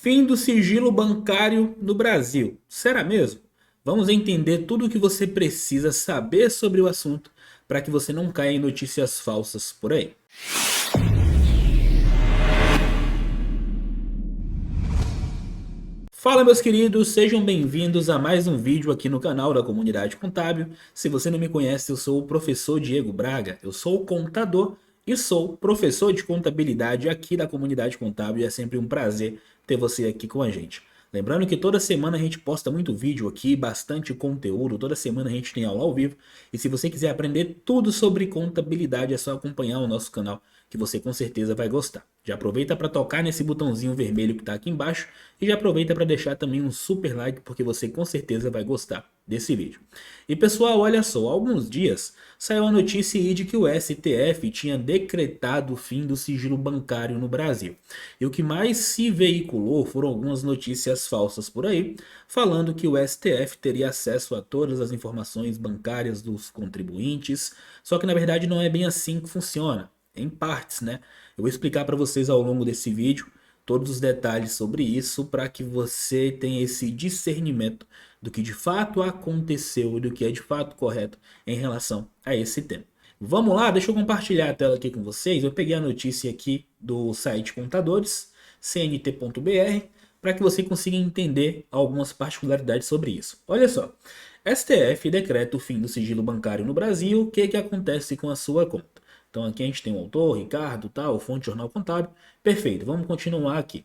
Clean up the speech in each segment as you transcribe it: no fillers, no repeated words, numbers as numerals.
Fim do sigilo bancário no Brasil. Será mesmo? Vamos entender tudo o que você precisa saber sobre o assunto para que você não caia em notícias falsas por aí. Fala, meus queridos, sejam bem-vindos a mais um vídeo aqui no canal da Comunidade Contábil. Se você não me conhece, eu sou o professor Diego Braga, eu sou contador e sou professor de contabilidade aqui da Comunidade Contábil e é sempre um prazer ter você aqui com a gente. Lembrando que toda semana a gente posta muito vídeo aqui, bastante conteúdo, toda semana a gente tem aula ao vivo. E se você quiser aprender tudo sobre contabilidade, é só acompanhar o nosso canal que você com certeza vai gostar. Já aproveita para tocar nesse botãozinho vermelho que está aqui embaixo e já aproveita para deixar também um super like porque você com certeza vai gostar desse vídeo. E pessoal, olha só, há alguns dias saiu a notícia aí de que o STF tinha decretado o fim do sigilo bancário no Brasil. E o que mais se veiculou foram algumas notícias falsas por aí, falando que o STF teria acesso a todas as informações bancárias dos contribuintes, só que na verdade não é bem assim que funciona, em partes, né? Eu vou explicar para vocês ao longo desse vídeo todos os detalhes sobre isso para que você tenha esse discernimento do que de fato aconteceu e do que é de fato correto em relação a esse tema. Vamos lá, deixa eu compartilhar a tela aqui com vocês. Eu peguei a notícia aqui do site Contadores, cnt.br, para que você consiga entender algumas particularidades sobre isso. Olha só, STF decreta o fim do sigilo bancário no Brasil. O que acontece com a sua conta? Então aqui a gente tem o autor, Ricardo, tal, fonte Jornal Contábil. Perfeito, vamos continuar aqui.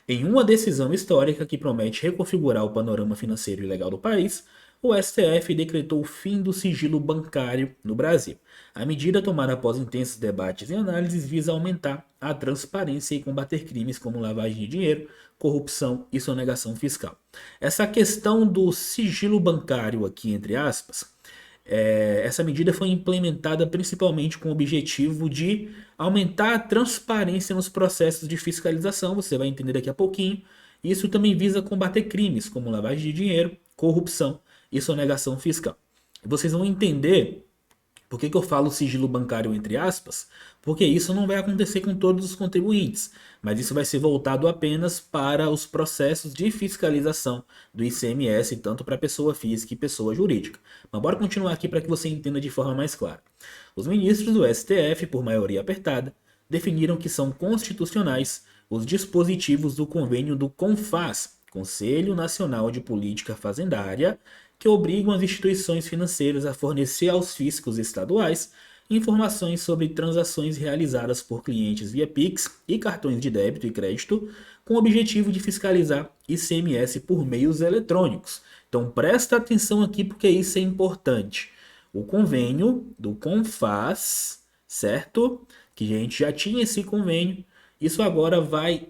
Em uma decisão histórica que promete reconfigurar o panorama financeiro e legal do país, o STF decretou o fim do sigilo bancário no Brasil. A medida tomada após intensos debates e análises visa aumentar a transparência e combater crimes como lavagem de dinheiro, corrupção e sonegação fiscal. Essa questão do sigilo bancário aqui, entre aspas, essa medida foi implementada principalmente com o objetivo de aumentar a transparência nos processos de fiscalização, você vai entender daqui a pouquinho. Isso também visa combater crimes como lavagem de dinheiro, corrupção e sonegação fiscal. Vocês vão entender por que eu falo sigilo bancário entre aspas? Porque isso não vai acontecer com todos os contribuintes, mas isso vai ser voltado apenas para os processos de fiscalização do ICMS, tanto para pessoa física e pessoa jurídica. Mas bora continuar aqui para que você entenda de forma mais clara. Os ministros do STF, por maioria apertada, definiram que são constitucionais os dispositivos do convênio do CONFAS, Conselho Nacional de Política Fazendária, que obrigam as instituições financeiras a fornecer aos fiscos estaduais informações sobre transações realizadas por clientes via Pix e cartões de débito e crédito, com o objetivo de fiscalizar ICMS por meios eletrônicos. Então presta atenção aqui porque isso é importante. O convênio do CONFAS, certo? Que a gente já tinha esse convênio, isso agora vai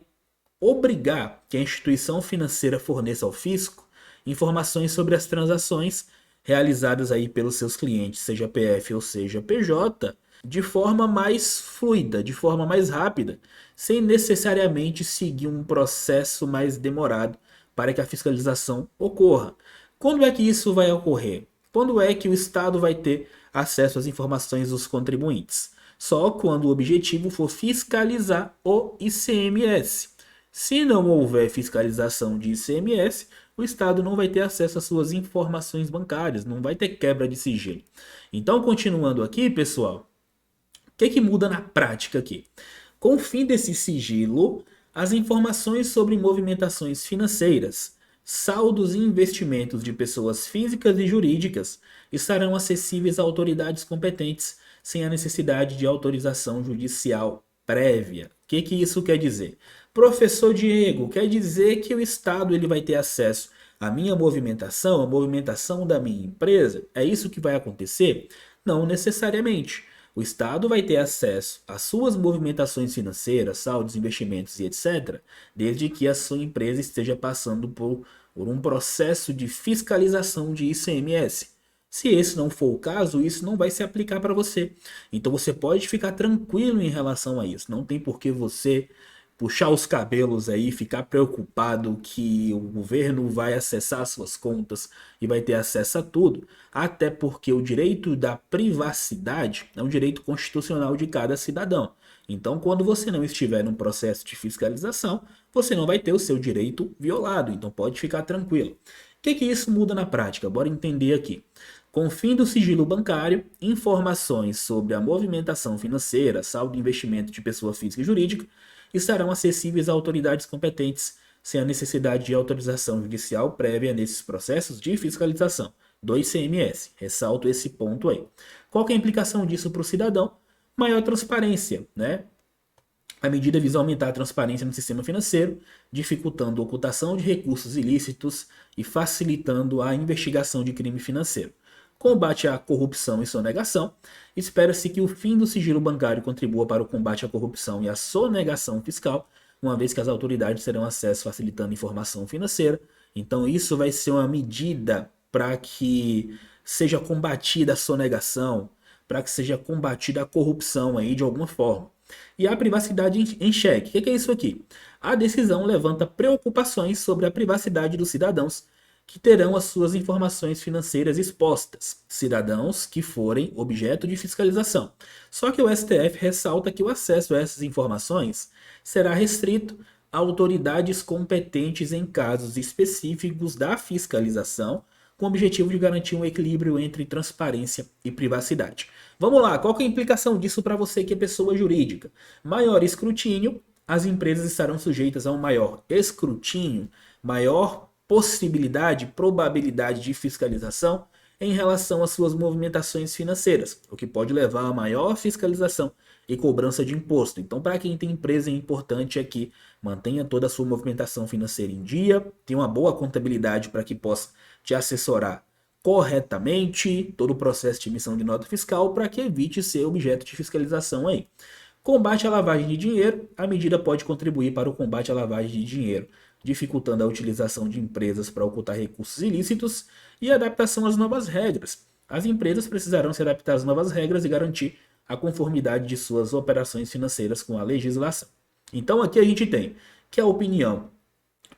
obrigar que a instituição financeira forneça ao fisco informações sobre as transações realizadas aí pelos seus clientes, seja PF ou seja PJ, de forma mais fluida, de forma mais rápida, sem necessariamente seguir um processo mais demorado para que a fiscalização ocorra. Quando é que isso vai ocorrer? Quando é que o Estado vai ter acesso às informações dos contribuintes? Só quando o objetivo for fiscalizar o ICMS. Se não houver fiscalização de ICMS, o Estado não vai ter acesso às suas informações bancárias, não vai ter quebra de sigilo. Então, continuando aqui, pessoal, o que muda na prática aqui? Com o fim desse sigilo, as informações sobre movimentações financeiras, saldos e investimentos de pessoas físicas e jurídicas estarão acessíveis a autoridades competentes sem a necessidade de autorização judicial prévia. O que isso quer dizer? Professor Diego, quer dizer que o Estado ele vai ter acesso à minha movimentação, à movimentação da minha empresa? É isso que vai acontecer? Não necessariamente. O Estado vai ter acesso às suas movimentações financeiras, saldos, investimentos e etc., desde que a sua empresa esteja passando por um processo de fiscalização de ICMS. Se esse não for o caso, isso não vai se aplicar para você. Então você pode ficar tranquilo em relação a isso. Não tem por que você puxar os cabelos aí, ficar preocupado que o governo vai acessar suas contas e vai ter acesso a tudo, até porque o direito da privacidade é um direito constitucional de cada cidadão. Então, quando você não estiver num processo de fiscalização, você não vai ter o seu direito violado. Então, pode ficar tranquilo. O que isso muda na prática? Bora entender aqui. Com o fim do sigilo bancário, informações sobre a movimentação financeira, saldo e investimento de pessoa física e jurídica estarão acessíveis a autoridades competentes, sem a necessidade de autorização judicial prévia nesses processos de fiscalização do ICMS. Ressalto esse ponto aí. Qual que é a implicação disso para o cidadão? Maior transparência, né? A medida visa aumentar a transparência no sistema financeiro, dificultando a ocultação de recursos ilícitos e facilitando a investigação de crime financeiro. Combate à corrupção e sonegação. Espera-se que o fim do sigilo bancário contribua para o combate à corrupção e à sonegação fiscal, uma vez que as autoridades terão acesso facilitando informação financeira. Então, isso vai ser uma medida para que seja combatida a sonegação, para que seja combatida a corrupção aí de alguma forma. E a privacidade em xeque. O que é isso aqui? A decisão levanta preocupações sobre a privacidade dos cidadãos que terão as suas informações financeiras expostas, cidadãos que forem objeto de fiscalização. Só que o STF ressalta que o acesso a essas informações será restrito a autoridades competentes em casos específicos da fiscalização, com o objetivo de garantir um equilíbrio entre transparência e privacidade. Vamos lá, qual que é a implicação disso para você que é pessoa jurídica? Maior escrutínio, as empresas estarão sujeitas a um maior escrutínio, maior possibilidade, probabilidade de fiscalização em relação às suas movimentações financeiras, o que pode levar a maior fiscalização e cobrança de imposto. Então, para quem tem empresa, é importante é que mantenha toda a sua movimentação financeira em dia, tenha uma boa contabilidade para que possa te assessorar corretamente todo o processo de emissão de nota fiscal para que evite ser objeto de fiscalização aí. Combate à lavagem de dinheiro. A medida pode contribuir para o combate à lavagem de dinheiro, dificultando a utilização de empresas para ocultar recursos ilícitos e a adaptação às novas regras. As empresas precisarão se adaptar às novas regras e garantir a conformidade de suas operações financeiras com a legislação. Então aqui a gente tem que a opinião,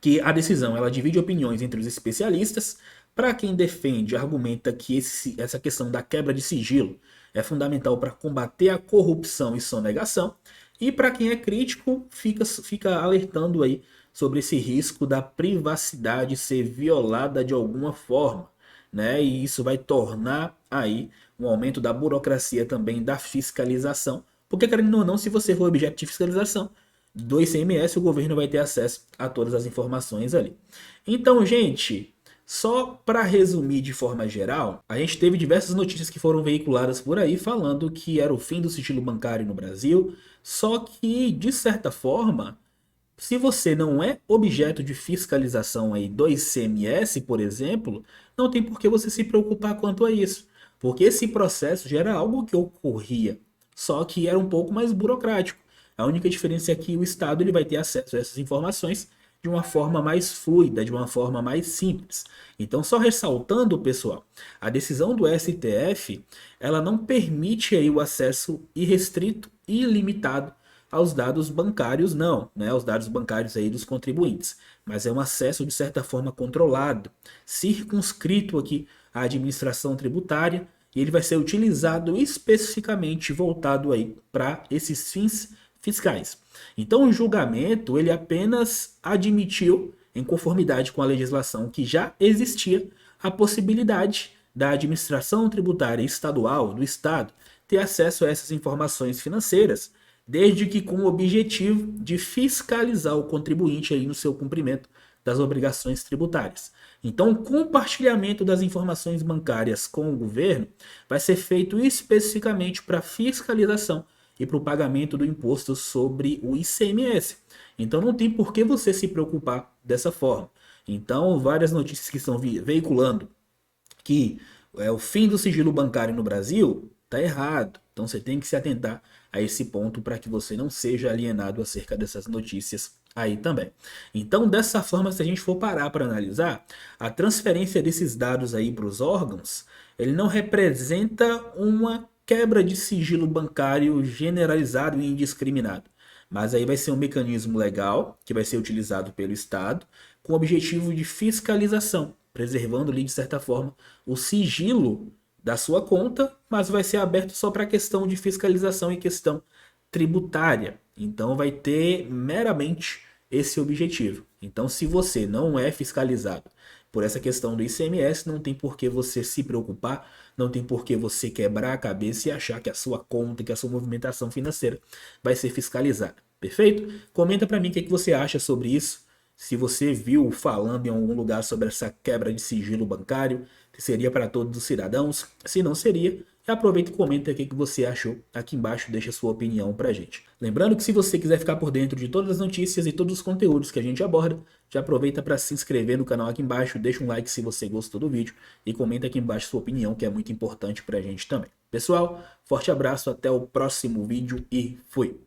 que a decisão ela divide opiniões entre os especialistas. Para quem defende, argumenta que essa questão da quebra de sigilo é fundamental para combater a corrupção e sonegação. E para quem é crítico, fica alertando aí sobre esse risco da privacidade ser violada de alguma forma, né? E isso vai tornar aí um aumento da burocracia também da fiscalização, porque querendo ou não, se você for objeto de fiscalização do ICMS, o governo vai ter acesso a todas as informações ali. Então, gente, só para resumir de forma geral, a gente teve diversas notícias que foram veiculadas por aí falando que era o fim do sigilo bancário no Brasil, só que, de certa forma, se você não é objeto de fiscalização aí do ICMS, por exemplo, não tem por que você se preocupar quanto a isso, porque esse processo já era algo que ocorria, só que era um pouco mais burocrático. A única diferença é que o Estado ele vai ter acesso a essas informações de uma forma mais fluida, de uma forma mais simples. Então, só ressaltando, pessoal, a decisão do STF, ela não permite aí o acesso irrestrito e ilimitado aos dados bancários, não, né? Aos dados bancários aí dos contribuintes, mas é um acesso de certa forma controlado, circunscrito aqui à administração tributária, e ele vai ser utilizado especificamente voltado aí para esses fins fiscais. Então o julgamento ele apenas admitiu, em conformidade com a legislação que já existia, a possibilidade da administração tributária estadual do estado ter acesso a essas informações financeiras, desde que com o objetivo de fiscalizar o contribuinte aí no seu cumprimento das obrigações tributárias. Então, o compartilhamento das informações bancárias com o governo vai ser feito especificamente para fiscalização e para o pagamento do imposto sobre o ICMS. Então, não tem por que você se preocupar dessa forma. Então, várias notícias que estão veiculando que é o fim do sigilo bancário no Brasil, está errado. Então você tem que se atentar a esse ponto para que você não seja alienado acerca dessas notícias aí também. Então, dessa forma, se a gente for parar para analisar, a transferência desses dados aí para os órgãos, ele não representa uma quebra de sigilo bancário generalizado e indiscriminado. Mas aí vai ser um mecanismo legal que vai ser utilizado pelo Estado com o objetivo de fiscalização, preservando ali de certa forma o sigilo da sua conta, mas vai ser aberto só para questão de fiscalização e questão tributária. Então vai ter meramente esse objetivo. Então, se você não é fiscalizado por essa questão do ICMS, não tem por que você se preocupar, não tem por que você quebrar a cabeça e achar que a sua conta, que a sua movimentação financeira vai ser fiscalizada. Perfeito? Comenta para mim o que você acha sobre isso. Se você viu falando em algum lugar sobre essa quebra de sigilo bancário, se seria para todos os cidadãos, se não seria, aproveita e comenta o que você achou aqui embaixo, deixa a sua opinião pra gente. Lembrando que se você quiser ficar por dentro de todas as notícias e todos os conteúdos que a gente aborda, já aproveita para se inscrever no canal aqui embaixo, deixa um like se você gostou do vídeo e comenta aqui embaixo sua opinião, que é muito importante pra gente também. Pessoal, forte abraço, até o próximo vídeo e fui!